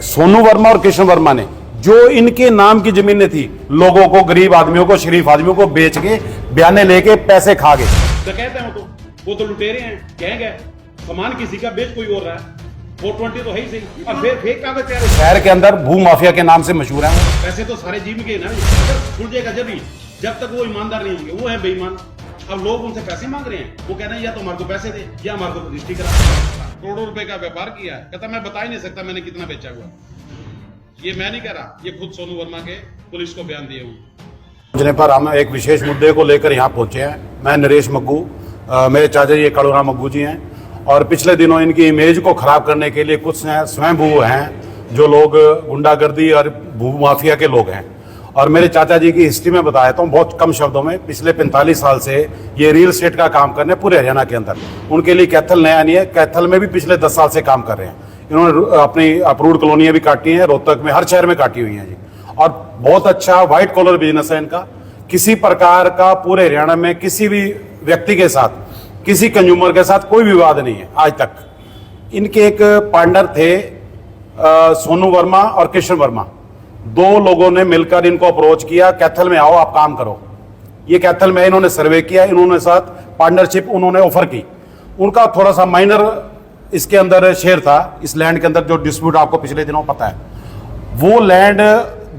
सोनू वर्मा और कृष्ण वर्मा ने जो इनके नाम की जमीनें थी, लोगों को, गरीब आदमियों को, शरीफ आदमियों को बेच के बयाने लेके पैसे खा गए। कहते हैं वो तो लुटेरे हैं, गैंग है, सामान किसी का बेच कोई और रहा है, 420 तो है ही सही, और फिर फेक कागज तैयार। शहर के अंदर भू माफिया के नाम से मशहूर है। पैसे तो सारे जीव के ना, सुलझेगा जब तक वो ईमानदार नहीं होंगे, वो है बेईमान। अब लोग उनसे पैसे मांग रहे हैं, वो कह रहे हैं या तो हमारे को पैसे दे या हमारे को रजिस्ट्री करा। करोड़ों रुपए का व्यापार किया है, कहता मैं बता ही नहीं सकता मैंने कितना बेचा हुआ। ये मैं नहीं कह रहा, ये खुद सोनू वर्मा के पुलिस को बयान दिए हुए। पहुंचने पर हम एक विशेष मुद्दे को लेकर यहाँ पहुंचे हैं। मैं नरेश मग्गू, मेरे चाचा जी कालूराम मग्गू जी हैं, और पिछले दिनों इनकी इमेज को खराब करने के लिए कुछ स्वयंभू हैं जो लोग गुंडागर्दी और भू माफिया के लोग हैं। और मेरे चाचा जी की हिस्ट्री में बताया तो बहुत कम शब्दों में, पिछले 45 साल से ये रियल एस्टेट का काम कर रहे हैं पूरे हरियाणा के अंदर। उनके लिए कैथल नया नहीं है, कैथल में भी पिछले 10 साल से काम कर रहे हैं। इन्होंने अपनी अप्रूव्ड कॉलोनियां भी काटी हैं, रोहतक में, हर शहर में काटी हुई हैं जी। और बहुत अच्छा व्हाइट कॉलर बिजनेस है इनका। किसी प्रकार का पूरे हरियाणा में किसी भी व्यक्ति के साथ, किसी कंज्यूमर के साथ कोई विवाद नहीं है आज तक। इनके एक पार्टनर थे सोनू वर्मा और कृष्ण वर्मा, दो लोगों ने मिलकर इनको अप्रोच किया, कैथल में आओ आप काम करो। ये कैथल में इन्होंने सर्वे किया, इन्होंने साथ पार्टनरशिप उन्होंने ऑफर की। उनका थोड़ा सा माइनर इसके अंदर शेयर था, इस लैंड के अंदर जो डिस्प्यूट आपको पिछले दिनों पता है। वो लैंड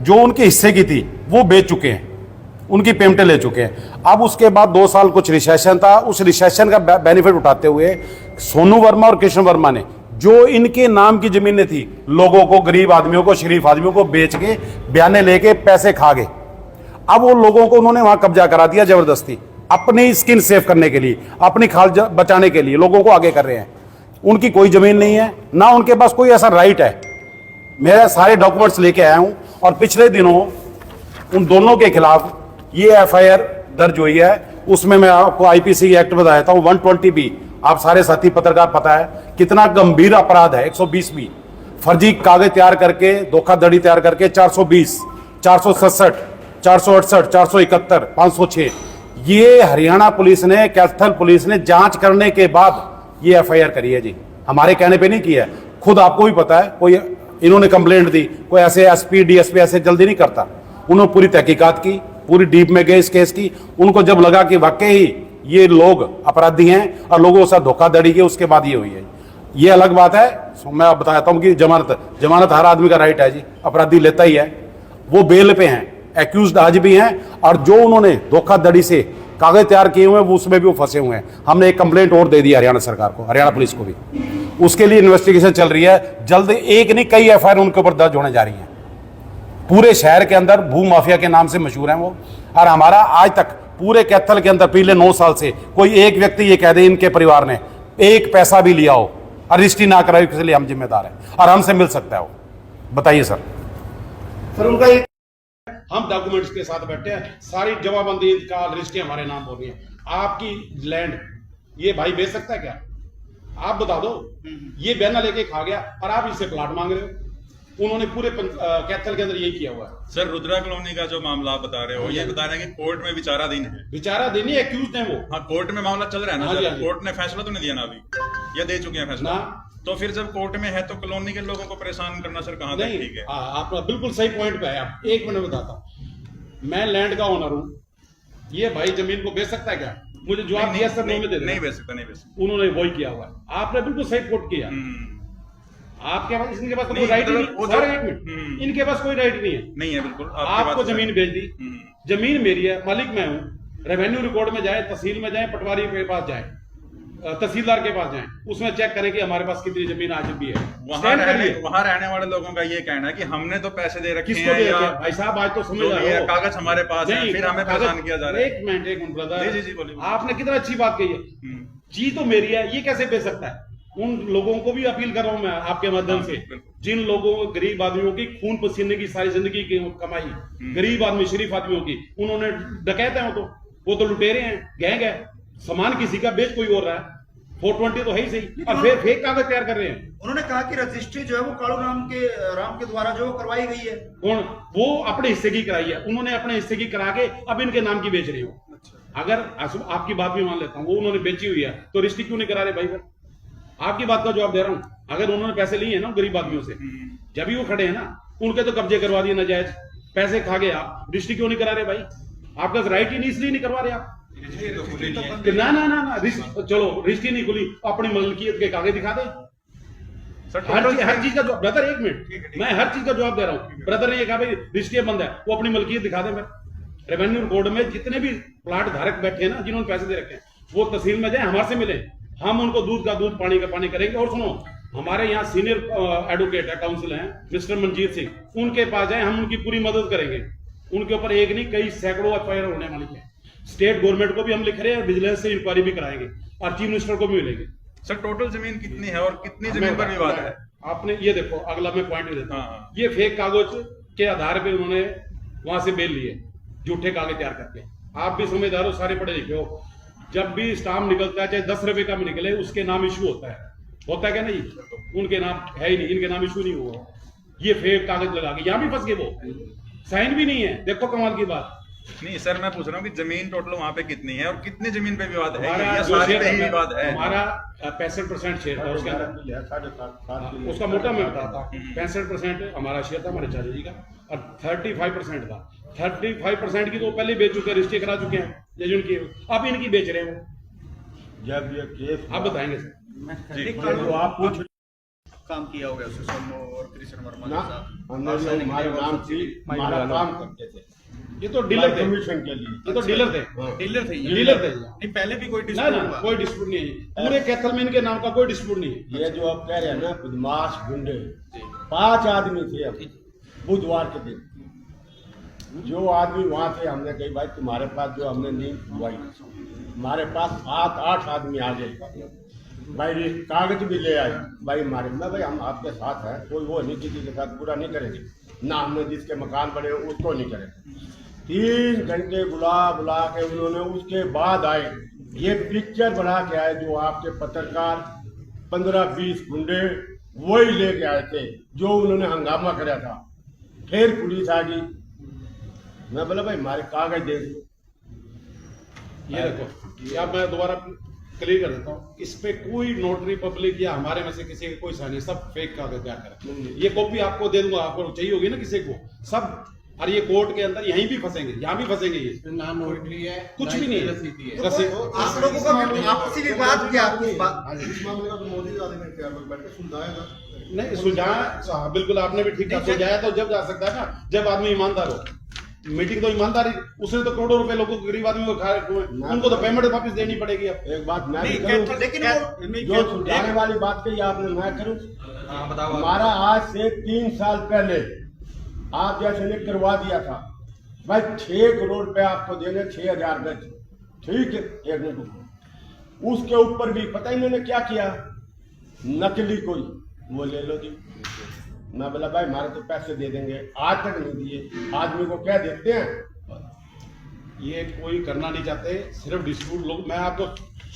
जो उनके हिस्से की थी वो बेच चुके हैं, उनकी पेमेंटें ले चुके हैं। अब उसके बाद 2 साल कुछ रिसेशन था, उस रिसेशन का बेनिफिट उठाते हुए सोनू वर्मा और कृष्ण वर्मा ने जो इनके नाम की जमीनें थी, लोगों को, गरीब आदमियों को, शरीफ आदमियों को बेच के बयाने लेके पैसे खा गए। अब वो लोगों को उन्होंने वहां कब्जा करा दिया जबरदस्ती, अपनी स्किन सेव करने के लिए, अपनी खाल बचाने के लिए लोगों को आगे कर रहे हैं। उनकी कोई जमीन नहीं है, ना उनके पास कोई ऐसा राइट है। मेरे सारे डॉक्यूमेंट्स लेके आया हूं, और पिछले दिनों उन दोनों के खिलाफ ये एफआईआर दर्ज हुई है। उसमें मैं आपको आईपीसी एक्ट बताया था, 120B, आप सारे साथी पत्रकार पता है कितना गंभीर अपराध है। 120B, फर्जी कागज तैयार करके, धोखाधड़ी तैयार करके 420, 467, 468, 471, 506, ये हरियाणा पुलिस ने, कैथल पुलिस ने जांच करने के बाद ये एफआईआर करी है जी। हमारे कहने पे नहीं किया है, खुद आपको भी पता है। कोई इन्होंने कंप्लेंट दी, कोई ऐसे एसपी डीएसपी ऐसे जल्दी नहीं करता। उन्होंने पूरी तहकीकात की, पूरी डीप में गए इस केस की। उनको जब लगा कि वाकई ही ये लोग अपराधी हैं और लोगों के साथ धोखाधड़ी की, उसके बाद ये हुई है। ये अलग बात है, मैं आप बताता हूं कि जमानत हर आदमी का राइट है जी, अपराधी लेता ही है। वो बेल पे हैं, एक्यूज्ड आज भी हैं, और जो उन्होंने धोखाधड़ी से कागज तैयार किए हुए हैं उसमें भी वो फंसे हुए हैं। हमने एक कंप्लेंट और दे दी हरियाणा सरकार को, हरियाणा पुलिस को भी। उसके लिए इन्वेस्टिगेशन चल रही है। जल्द एक नहीं कई एफआईआर उनके ऊपर दर्ज होने जा रही हैं। पूरे शहर के अंदर भू माफिया के नाम से मशहूर हैं वो। और हमारा आज तक पूरे कैथल के अंदर पिछले 9 साल से कोई एक व्यक्ति ये कह दे इनके परिवार ने एक पैसा भी लिया हो और रजिस्ट्री ना कराई, इसलिए हम जिम्मेदार हैं और हमसे मिल सकता है वो। बताइए सर। उनका हम डॉक्यूमेंट्स के साथ बैठे हैं, सारी जवाबंदी का रजिस्ट्री हमारे नाम हो रही है। आपकी लैंड ये भाई बेच सकता है क्या? आप बता दो। ये बयाना लेके खा गया और आप इससे प्लाट मांग रहे हो। उन्होंने पूरे कैथल के अंदर यही किया हुआ है। सर, रुद्रा कॉलोनी का जो मामला आप बता रहे हो, ये बता रहे हैं कि कोर्ट में विचाराधीन है। विचाराधीन ही एक्यूज्ड है वो। हाँ, कोर्ट में मामला चल रहा है ना। हाँ, कोर्ट ने फैसला तो नहीं दिया ना अभी, या दे चुके हैं फैसला? तो फिर जब कोर्ट में है तो कॉलोनी के लोगों को परेशान करना सर कहाँ तक ठीक है? आप बिल्कुल सही पॉइंट पे है। आप 1 मिनट बताता हूँ। मैं लैंड का ओनर हूँ, ये भाई जमीन को बेच सकता है क्या? मुझे जवाब दिया सर, नहीं दे। नहीं बेच सकता, नहीं बेच सकता। उन्होंने वही किया हुआ है। आपने बिल्कुल सही कोट किया। आपके पास, इनके पास कोई राइट नहीं, इनके पास कोई राइट नहीं है। नहीं है, बिल्कुल। आपको जमीन बेच दी, जमीन मेरी है, मालिक मैं हूँ। रेवेन्यू रिकॉर्ड में जाए, तहसील में जाए, पटवारी के पास जाए, तहसीलदार के पास जाए, उसमें चेक करें कि हमारे पास कितनी जमीन आज भी है। वहां रहने वाले लोगों का ये कहना है कि हमने तो पैसे दे रखे हैं। भाई साहब, आज तो समझ रहे हो, कागज हमारे पास है, फिर हमें परेशान किया जा रहा है। एक मिनट ब्रदर, जी बोलिए। आपने कितना अच्छी बात कही है। चीज तो मेरी है, ये कैसे बेच सकता है? उन लोगों को भी अपील कर रहा हूं मैं आपके माध्यम से, जिन लोगों, गरीब आदमियों की खून पसीने की सारी जिंदगी की कमाई, गरीब आदमी, शरीफ आदमियों की, उन्होंने डकैत है, वो तो लुटेरे हैं, गैंग है, सामान किसी का बेच कोई और रहा है, 420 तो है ही सही, और फिर फेक कागज तैयार कर रहे हैं। उन्होंने कहा कि रजिस्ट्री जो है वो कालूराम के द्वारा जो करवाई गई है। कौन? वो अपने हिस्से की कराई है, उन्होंने अपने हिस्से की करा के अब इनके नाम की बेच रही हो। अगर आपकी बात भी मान लेता हूँ, वो उन्होंने बेची हुई है तो रजिस्ट्री क्यों नहीं करा रहे भाई? आपकी बात का जवाब दे रहा हूं। अगर उन्होंने पैसे लिए हैं ना गरीब आदमियों से, जब भी वो खड़े हैं ना, उनके तो कब्जे करवा दिए नाजायज, पैसे खा गए आप, रजिस्ट्री क्यों नहीं करा रहे भाई? आपका राइट ही नहीं, इसलिए नहीं करवा रहे आप। ना ना ना ना चलो रजिस्ट्री नहीं खुली, अपनी मलकियत के कागज दिखा दे। हर चीज का जवाब ब्रदर, एक मिनट, मैं हर चीज का जवाब दे रहा हूँ। ब्रदर ने ये कहा भाई रजिस्ट्री बंद है, वो अपनी मलकियत दिखा दे। रेवेन्यू रिकॉर्ड में जितने भी प्लाट धारक बैठे हैं ना, जिन्होंने पैसे दे रखे हैं, वो तहसील में जाए, हमारे से मिले, हम उनको दूध का दूध पानी का पानी करेंगे। और सुनो, हमारे यहाँ सीनियर एडवोकेट है, काउंसिल हैं मिस्टर मनजीत सिंह, उनके पास जाए, हम उनकी पूरी मदद करेंगे। उनके ऊपर एक नहीं कई सैकड़ों एफआईआर होने वाली है। स्टेट गवर्नमेंट को भी हम लिख रहे हैं, विजिलेंस से इंक्वायरी भी कराएंगे और चीफ मिनिस्टर को भी मिलेंगे। सर टोटल जमीन कितनी है और कितनी जमीन पर विवाद है? आपने ये देखो, अगला मैं पॉइंट देता हूँ। हाँ। ये फेक कागज के आधार पे उन्होंने वहां से बेल लिए, झूठे कागज तैयार करके। आप भी समझदार हो, सारे पढ़े लिखे हो। जब भी स्टाम्प निकलता है, चाहे 10 रुपए का भी निकले, उसके नाम इशू होता है क्या नहीं? उनके नाम है ही नहीं, इनके नाम इशू नहीं हुआ। ये फेक कागज लगा के यहाँ भी फंस गए, वो साइन भी नहीं है। देखो कमाल की बात। नहीं सर, मैं पूछ रहा हूँ कि जमीन टोटल वहाँ पे कितनी है और कितनी जमीन पे विवाद है? हमारा या जो सारे शेयर पे ही विवाद है? हमारा 65% शेयर था उसके अंदर, उसका मोटा मैं बताता हूँ। 65% हमारा शेयर था, हमारे चाचा जी का, और 35% था। 35% की तो पहले बेच चुके हैं, रजिस्ट्री करा चुके हैं जज उनकी, अब इनकी बेच रहे हैं। जब ये केस आप बताएंगे सर। जो आप पूछ काम किया होगा उससे सोनू और कृष्ण वर्मा ना, के साथ। हमने जो हमारे नाम थी, हमारा काम करते थे ये तो डीलर थे, कमीशन के लिए। ये तो डीलर थे, डीलर थे ये? डीलर थे। नहीं, पहले भी कोई ना डिस्प्यूट ना हुआ? कोई डिस्प्यूट नहीं है, पूरे कैथल में इनके नाम का कोई डिस्प्यूट नहीं है। ये जो आप कह रहे हैं ना, बदमाश गुंडे, 5 आदमी थे अभी बुधवार के दिन। जो आदमी वहां थे, हमने कही भाई तुम्हारे पास जो हमने नींद हुई, हमारे पास 7-8 आदमी आ गए भाई, कागज भी ले आए भाई हमारे। मैं भाई हम आपके साथ हैं, कोई वो नहीं, किसी के साथ बुरा नहीं करेंगे ना, हमने जिसके मकान बने उसको नहीं करेंगे। 3 घंटे बुला के उन्होंने, उसके बाद आए, ये पिक्चर बना के आए जो आपके पत्रकार 15-20 गुंडे वही लेके आए थे जो उन्होंने हंगामा कराया था। फिर पुलिस आ गई, मैं बोला भाई हमारे कागज दे दो। ये देखो, या मैं दोबारा क्लियर कर देता हूँ, इस पे कोई नोटरी पब्लिक या हमारे में से किसी का कोई साइन नहीं, सब फेक कागज तैयार कर। ये कॉपी आपको दे दूंगा, आपको चाहिए होगी ना किसी को, सब। और ये कोर्ट के अंदर यहीं भी फंसेंगे, यहाँ भी फंसेंगे। ये ना नोटरी है, कुछ भी नहीं है। रसीद आप लोगों का आपसी विवाद क्या? इस मामले का तो मोदी जी में क्या लोग बैठ के सुलझाएगा? नहीं सुलझाया, बिल्कुल आपने भी ठीक ठाक सुलझाया। तो जब जा सकता है ना, जब आदमी ईमानदार हो। मीटिंग तो ईमानदारी, उसने तो करोड़ों रुपए लोगों को, गरीब आदमी को खाए, उनको तो पेमेंट वापस देनी पड़ेगी। अब एक बात मैं भी नहीं, करूं, लेकिन जो सुलझाने वाली बात कही आपने, मैं करूं। हमारा आज से 3 साल पहले आप जैसे ने करवा दिया था भाई, 6 करोड़ रुपए आपको देंगे, 6000 गज, ठीक है, 1 मिनट। उसके ऊपर भी पता इन्होंने क्या किया, नकली कोई वो ले लो जी। मैं बोला भाई हमारे तो पैसे दे देंगे, आज तक नहीं दिए। आदमी को क्या देते हैं, ये कोई करना नहीं चाहते, सिर्फ डिस्प्यूट लोग। मैं आपको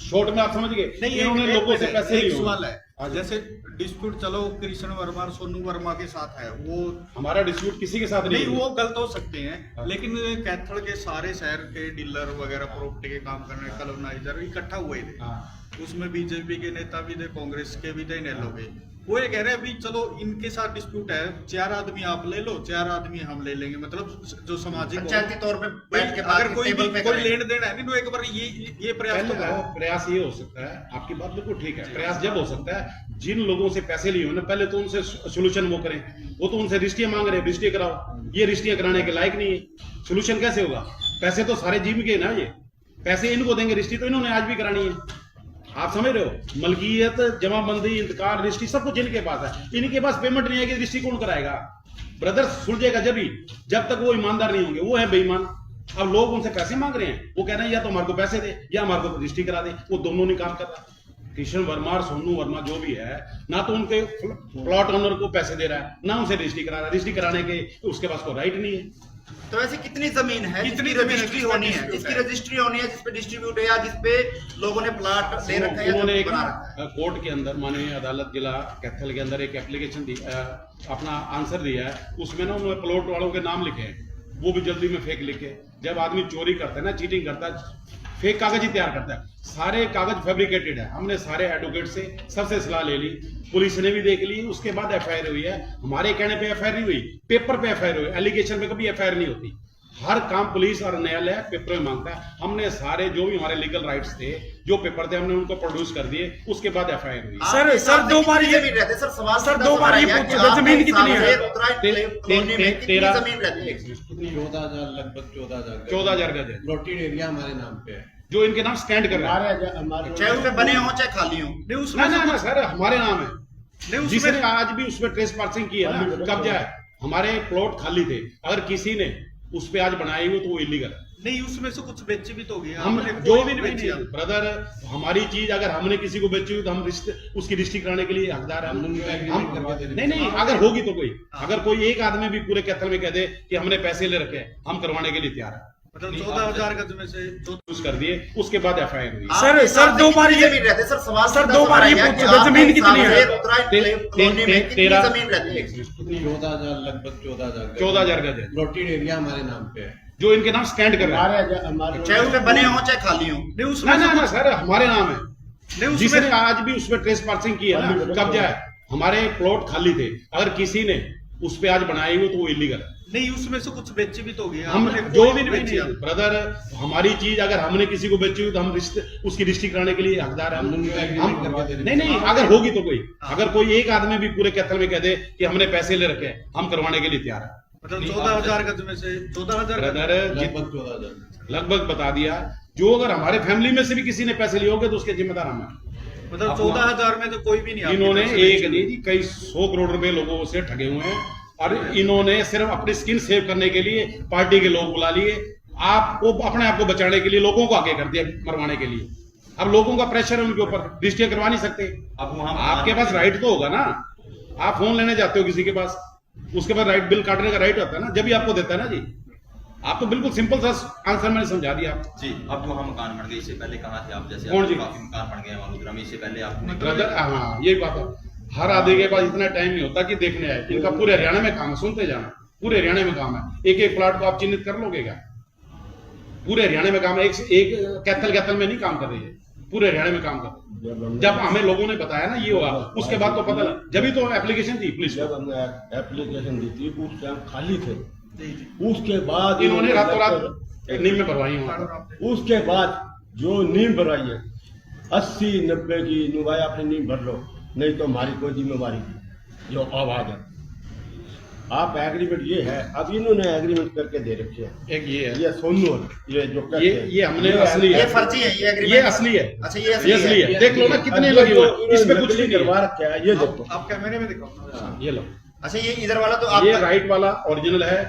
शॉर्ट में आप समझ गए, नहीं, इन्होंने लोगों से पैसे एक लिए सवाल है, हाँ जी। जैसे डिस्प्यूट चलो कृष्ण वर्मा और सोनू वर्मा के साथ है, वो हमारा डिस्प्यूट किसी के साथ नहीं, नहीं। वो गलत हो सकते हैं, हाँ। लेकिन कैथल के सारे शहर के डीलर वगैरह, प्रॉपर्टी के काम करने कॉलोनाइजर इकट्ठा हुए थे। हाँ। उसमें बीजेपी के नेता भी थे, कांग्रेस के भी थे, इनेलो के। वो ये कह रहे हैं अभी चलो इनके साथ डिस्प्यूट है, 4 आदमी आप ले लो, 4 आदमी हम ले लेंगे, मतलब जो सामाजिक पंचायती तौर पे बैठ के अगर कोई टेबल पे कोई करें। लेन देन है नहीं तो एक बार ये प्रयास तो करो। प्रयास ये हो सकता है, आपकी बात बिल्कुल ठीक है। प्रयास जब हो सकता है, जिन लोगों से पैसे लिए ना, पहले तो उनसे सोल्यूशन वो करें। वो तो उनसे रजिस्ट्रियां मांग रहे हैं, रजिस्ट्री कराओ। ये रजिस्ट्रियां कराने के लायक नहीं है, सोल्यूशन कैसे होगा? पैसे तो सारे जिम के ना, ये पैसे इनको देंगे, रजिस्ट्री तो इन्होंने आज भी करानी है। आप समझ रहे हो, मलकियत, जमाबंदी, इंतकाल, रजिस्ट्री सब कुछ इनके पास है। इनके पास पेमेंट नहीं आएगी, रजिस्ट्री कौन कराएगा? ब्रदर सुलझेगा जब तक वो ईमानदार नहीं होंगे, वो है बेईमान। अब लोग उनसे पैसे मांग रहे हैं, वो कह रहे हैं या तो हमारे को पैसे दे या हमारे को रजिस्ट्री करा दे। वो दोनों नहीं काम कर रहा। कृष्ण वर्मा और सोनू वर्मा जो भी है, ना तो उनके प्लॉट ओनर को पैसे दे रहा है, ना उनसे रजिस्ट्री करा रहा है। रजिस्ट्री कराने के उसके पास को राइट नहीं है। तो ऐसी कितनी जमीन है कितनी जिसकी जमीन है, रजिस्ट्री होनी है, जिसकी रजिस्ट्री होनी है, जिसपे डिस्ट्रीब्यूट है या जिसपे लोगों ने प्लाट दे रखा है या उन्होंने एक बना रखा है? कोर्ट के अंदर, माननीय अदालत जिला कैथल के अंदर एक एप्लीकेशन दी, अपना आंसर दिया है। उसमें ना उन्होंने प्लॉट वालों के नाम लिखे हैं, वो भी जल्दी में फेक लिखे। जब आदमी चोरी करता है ना, चीटिंग करता है, फेक कागज ही तैयार करता है, सारे कागज फैब्रिकेटेड है। हमने सारे एडवोकेट से सबसे सलाह ले ली, पुलिस ने भी देख ली, उसके बाद एफआईआर हुई है। हमारे कहने पे एफआईआर नहीं हुई, पेपर पे एफआईआर हुई, एलिगेशन पे कभी एफआईआर नहीं होती। हर काम पुलिस और न्यायालय पेपर में मांगता है। हमने सारे जो भी हमारे लीगल राइट्स थे, जो पेपर थे, हमने उनको प्रोड्यूस कर दिए, उसके बाद एफआईआर हुई। सर दो बार ये भी रहते सर, सवाल सर दो बार ये पूछो, जमीन कितनी है? जमीन रहती है 14,000 लगभग 14,000 14,000 गज है, प्लॉटेड एरिया हमारे नाम पे है। जो इनके नाम स्टैंड कर रहा है। चाहे उसमें बने हो चाहे खाली हो। ना सर, हमारे नाम है। जिसने आज भी उसमें ट्रेस पासिंग की है ना, कब्जा है। हमारे प्लॉट खाली थे, अगर किसी ने उस पे आज बनाई हुई तो वो इलीगल है। नहीं, उसमें से कुछ बेची भी तो होगी। हम जो भी नहीं बेची ब्रदर, हमारी चीज अगर हमने किसी को बेची हुई तो हम उसकी रजिस्ट्री कराने के लिए हकदार है। नहीं, अगर होगी तो कोई, अगर कोई एक आदमी भी पूरे कैथल में कह दे कि हमने पैसे ले रखे हैं, हम करवाने के लिए तैयार है। मतलब 14,000 गज में से यूज कर दिए, उसके बाद एफआईआर हुई। सर दो बार ये भी रहते सर, सवाल सर दो बार ये पूछो, जमीन कितनी है? जमीन रहती है 14,000 लगभग 14,000 गज है, प्लॉटेड एरिया हमारे नाम पे है। जो इनके नाम स्टैंड कर रहा है। चाहे उसमें बने हो चाहे खाली हो। ना सर, हमारे नाम है। जिसने आज भी उसमें ट्रेस पासिंग की है ना, कब्जा है। हमारे प्लॉट खाली थे, अगर किसी ने उस पे आज बनाई हुई तो वो इलीगल है। नहीं, उसमें से कुछ बेची भी तो होगी। हम जो भी नहीं बेची ब्रदर, हमारी चीज अगर हमने किसी को बेची हुई तो हम उसकी रजिस्ट्री कराने के लिए हकदार है। नहीं, अगर होगी तो कोई, अगर कोई एक आदमी भी पूरे कैथल में कह दे कि हमने पैसे ले रखे हैं, हम करवाने के लिए तैयार है। मतलब 14,000 गज में से 14,000 ब्रदर लगभग 14,000 लगभग बता दिया। जो अगर हमारे फैमिली में से भी किसी ने पैसे लिए होंगे तो उसके जिम्मेदार हम हैं। मतलब 14,000 में तो कोई भी नहीं। इन्होंने एक नहीं जी, कई 100 करोड़ रुपए लोगों से ठगे हुए हैं, और इन्होंने सिर्फ अपनी स्किन सेव करने के लिए पार्टी के लोग बुला लिए, आपको अपने आप को बचाने के लिए लोगों को आगे कर दिया मरवाने के लिए। अब लोगों का प्रेशर है उनके ऊपर, रजिस्ट्री करवा नहीं सकते। अब आपके पास राइट तो होगा ना, आप फोन लेने जाते हो किसी के पास, उसके बाद राइट बिल काटने का राइट होता है ना, जब भी आपको देता है ना जी। आप तो बिल्कुल सिंपल सा आंसर मैंने समझा दिया जी। अब जो हम मकान बन गए, इससे पहले कहाँ थे आप? जैसे कौन जी? काफी मकान बन गए वडोदरा में, इससे पहले आप ब्रदर, हाँ यही बात है। हर आदमी के पास इतना टाइम नहीं होता कि देखने आए। इनका पूरे हरियाणा में काम है, सुनते जाना, पूरे हरियाणा में काम है। एक प्लाट को आप चिन्हित कर लोगे क्या? पूरे हरियाणा में काम है, एक कैथल में नहीं काम कर रही है, पूरे हरियाणा में काम कर रही है। जब हमें लोगों ने बताया ना ये हुआ, उसके बाद तो पता लगा, जब भी तो एप्लीकेशन थी पुलिस को। जब हमने एप्लीकेशन दी थी उस टाइम खाली थे, उसके बाद इन्होंने रातों रात नींव में भरवाई है। उसके बाद जो नींव भरवाई है 80-90 की नुभाई, आपने नींव भर लो, नहीं तो हमारी कोई जिम्मेवारी नहीं। जो आवाज है आप एग्रीमेंट ये है, अब इन्होंने एग्रीमेंट करके दे रखे हैं। एक ये है, ये सोनू ये जो ये हमने असली है, ये फर्जी है, ये एग्रीमेंट ये असली है। अच्छा, ये असली है। देख लो ना कितने लगे हुए, इसमें कुछ नहीं करवा रखा है। ये देखो, आप कैमरे में देखो, ये लो। अच्छा, ये इधर वाला तो आप ये राइट वाला ओरिजिनल है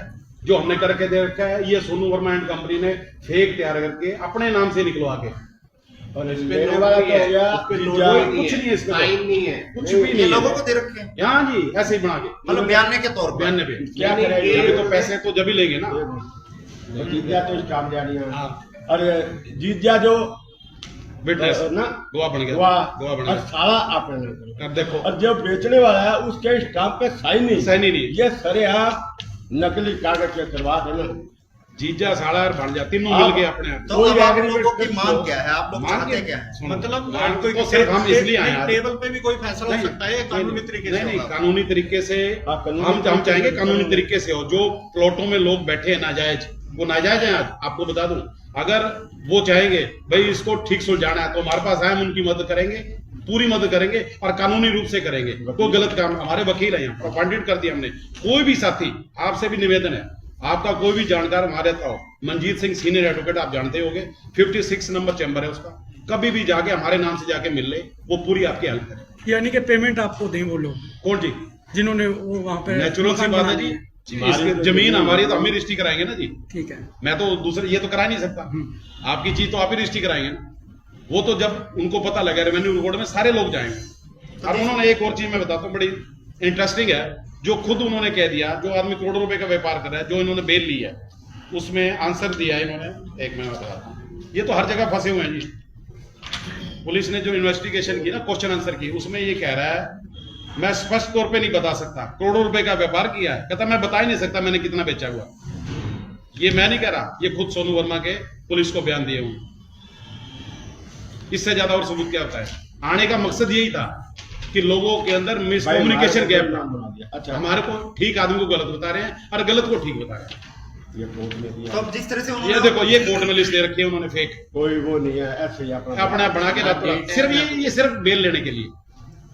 जो हमने करके दे रखा है। ये सोनू वर्मा एंड कंपनी ने फेक तैयार करके अपने नाम से निकलवा के, और मेरे वाला तो हो गया कुछ नहीं है इसमें, नहीं है कुछ भी ये नहीं लोगों है। को दे रखे हैं, यहाँ जी ऐसे ही बना के, मतलब बयाने के तौर पर। बयाने पे क्या करेंगे? अभी तो पैसे तो जब ही लेंगे ना। जीजा तो इस काम जानी है, हाँ। और जीजा जो विटनेस ना गवाह बन गया, गवाह बन और गया। सारा आपने नहीं करो। अब देखो, और जो बेचने वाला है उसके स्टाम्प पे साइन नहीं, ये सरे आप नकली कागज से करवा देना। जीजा साड़ा और भांजा तीनों मिल गए अपने आप। तो अब आप लोगों की मांग क्या है? आप लोग मांग चाहते के- क्या है? सुनो, मतलब मांग कोई तो सिर्फ हम इसलिए आए आज। टेबल पे भी कोई फैसला हो सकता है कानूनी तरीके से? नहीं, होगा। कानूनी तरीके से हाँ, कानूनी हम तरीके चाहेंगे से। कानूनी तरीके से हो। जो प्लॉटों में लोग बैठे हैं नाजायज, वो नाजायज है। आज आपको बता दूं, अगर वो चाहेंगे भाई इसको ठीक सुलझाना है तो हमारे पास आए, हम उनकी मदद करेंगे, पूरी मदद करेंगे और कानूनी रूप से करेंगे। कोई गलत काम, हमारे वकील है यहाँ, अपॉइंटेड कर दिया हमने। कोई भी साथी, आपसे भी निवेदन है, आपका कोई भी जानकार हमारे तो मनजीत सिंह सीनियर एडवोकेट, आप जानते होंगे, 56 नंबर चैम्बर है उसका, कभी भी जाके हमारे नाम से जाके मिल ले, वो पूरी आपकी हेल्प करे। यानी कि पेमेंट आपको दें वो लोग कौन जी? जिन्होंने वो वहाँ पे नेचुरल सी बात है जी, जमीन हमारी तो हम ही रजिस्ट्री कराएंगे ना जी। ठीक है। मैं तो दूसरे ये तो करा नहीं सकता, आपकी चीज तो आप ही रजिस्ट्री कराएंगे ना। वो तो जब उनको पता लगा, रेवेन्यू रिकॉर्ड में सारे लोग जाएंगे। अब उन्होंने एक और चीज मैं बताता हूँ, बड़ी इंटरेस्टिंग है, जो खुद उन्होंने कह दिया, जो आदमी करोड़ों रुपए का व्यापार कर रहा है, जो इन्होंने बेल ली है, उसमें आंसर दिया है इन्होंने। एक मैं बताता हूँ, ये तो हर जगह फंसे हुए हैं जी। पुलिस ने जो इन्वेस्टिगेशन की ना, क्वेश्चन आंसर की, उसमें ये कह रहा है मैं स्पष्ट तौर पे नहीं बता सकता, करोड़ों रुपए का व्यापार किया है। कहता मैं बता ही नहीं सकता मैंने कितना बेचा हुआ। ये मैं नहीं कह रहा, ये खुद सोनू वर्मा के पुलिस को बयान दिए हुए। इससे ज्यादा और सबूत क्या होता है? आने का मकसद यही था कि लोगों के अंदर मिसकम्युनिकेशन गैप था। अच्छा, हमारे को ठीक आदमी को गलत बता रहे हैं और गलत को ठीक बता रहे हैं। ये कोर्ट में दिया। तो अब जिस तरह से ये उन्होंने देखो, ये कोर्ट में लिस्ट दे रखी है उन्होंने फेक, कोई वो नहीं है, ऐसे ही अपना बना के रातों रात। सिर्फ ये सिर्फ बेल लेने के लिए।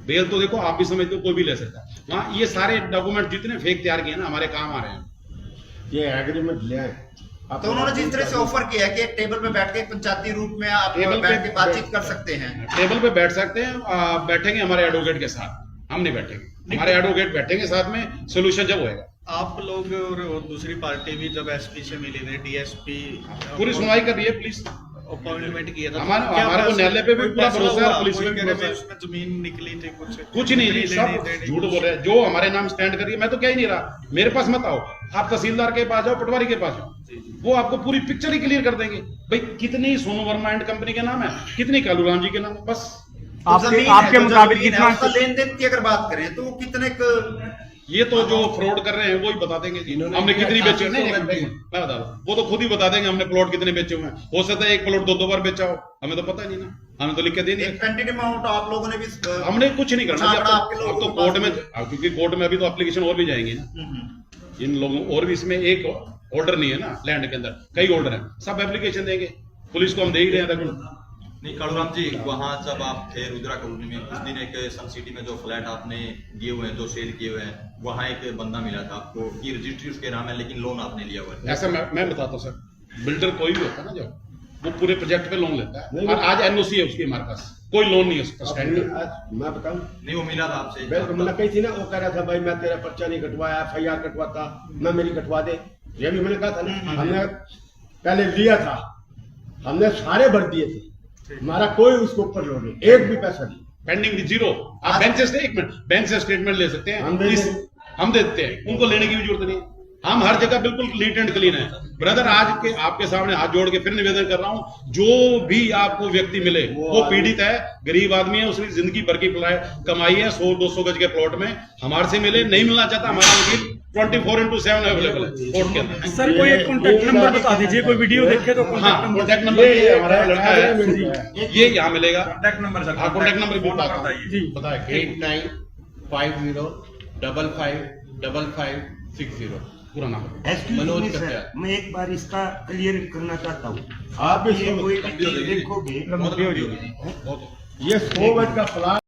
बेल तो देखो आप भी समझते हो, कोई भी ले सकता है। वहाँ ये सारे डॉक्यूमेंट जितने फेक तैयार किए ना, हमारे काम आ रहे हैं। ये एग्रीमेंट ले आए। तो उन्होंने जिस तरह से ऑफर किया है कि एक टेबल पे बैठ के पंचायती रूप में आप टेबल बैठ पे के बातचीत कर सकते हैं। टेबल पे बैठ सकते हैं, बैठेंगे हमारे एडवोकेट के साथ, हम नहीं बैठेंगे, हमारे एडवोकेट बैठेंगे साथ में, सोल्यूशन जब होएगा। आप लोग और दूसरी पार्टी भी जब एसपी से मिली थी, डीएसपी पूरी सुनवाई कर रही है पुलिस। अपॉइंटमेंट किया था, हमारे को न्यायालय पे भी पूरा भरोसा है, पुलिस पे भी भरोसा है। उसमें जमीन निकली थी कुछ नहीं जी, सब झूठ बोल रहे हैं। जो हमारे नाम स्टैंड करिए, मैं तो कह ही नहीं रहा, मेरे पास मत आओ, आप तहसीलदार के पास जाओ, पटवारी के पास जाओ, वो आपको पूरी पिक्चर ही क्लियर कर देंगे। भाई कितनी सोनू वर्मा एंड कंपनी के नाम है, कितनी कालूराम जी के नाम है, बस। आपके मुताबिक कितना लेन देन की अगर बात करें तो कितने ये तो जो फ्रॉड कर रहे हैं वो ही बता देंगे जी, हमने कितनी बेचे हुए। नहीं, मैं बता रहा हूँ, वो तो खुद ही बता देंगे हमने प्लॉट कितने बेचे हुए हैं। हो सकता है एक प्लॉट 2 बार बेचा हो, हमें तो पता ही नहीं ना, हमें तो लिख के देनी है। टेंटेटिव अमाउंट आप लोगों ने भी हमने कुछ नहीं करना, आपके अब तो कोर्ट में, क्योंकि कोर्ट में अभी तो एप्लीकेशन और भी जाएंगे ना इन लोगों, और भी इसमें एक ऑर्डर नहीं है ना, लैंड के अंदर कई ऑर्डर है, सब एप्लीकेशन देंगे, पुलिस को हम दे ही रहे हैं। नहीं कालूराम जी, वहाँ जब आप थे रुद्रा कॉलोनी में, उस दिन एक सन सिटी में जो फ्लैट आपने दिए हुए हैं, जो सेल किए हुए हैं, वहाँ एक बंदा मिला था आपको कि रजिस्ट्री उसके नाम है लेकिन लोन आपने लिया हुआ है। ऐसा मैं बताता हूँ सर, बिल्डर कोई भी होता है ना, जब वो पूरे प्रोजेक्ट पे लोन लेता है, और आज एनओसी है उसकी हमारे पास, कोई लोन नहीं है उसका स्टैंडर्ड। मैं बताऊं, नहीं वो मिला था आपसे, मैंने कही थी ना, वो कह रहा था भाई मैं तेरा पर्चा नहीं कटवाया, FIR कटवाता, मैं मेरी कटवा दे, ये भी मैंने कहा था ना। हमने पहले लिया था, हमने सारे भर दिए थे, हमारा कोई उसके ऊपर लोन नहीं, एक भी पैसा नहीं पेंडिंग जीरो। आप बैंक से, एक मिनट, बैंक से स्टेटमेंट ले सकते हैं, हम देते हैं, उनको लेने की भी जरूरत नहीं। हम हर जगह बिल्कुल नीट एंड क्लीन है ब्रदर। आज के आपके सामने हाथ जोड़ के फिर निवेदन कर रहा हूं, जो भी आपको व्यक्ति मिले वो पीड़ित है, गरीब आदमी है, उसने जिंदगी भर की कमाई है, 100-200 गज के प्लॉट में, हमारे से मिले, नहीं मिलना चाहता, हमारा वकील 24/7 अवेलेबल है कोर्ट के अंदर। सर कोई एक कॉन्टैक्ट नंबर बता दीजिए, कोई वीडियो देखे तो कॉन्टैक्ट नंबर ये हमारा लड़का है, ये यहाँ मिलेगा contact number sir, contact number भी जी बताए 8950555560 पूरा नाम। मनोज कत्याल। मैं एक बार इसका क्लियर करना चाहता हूँ। आप ये कोई देखोगे ये 100 गज का प्लाट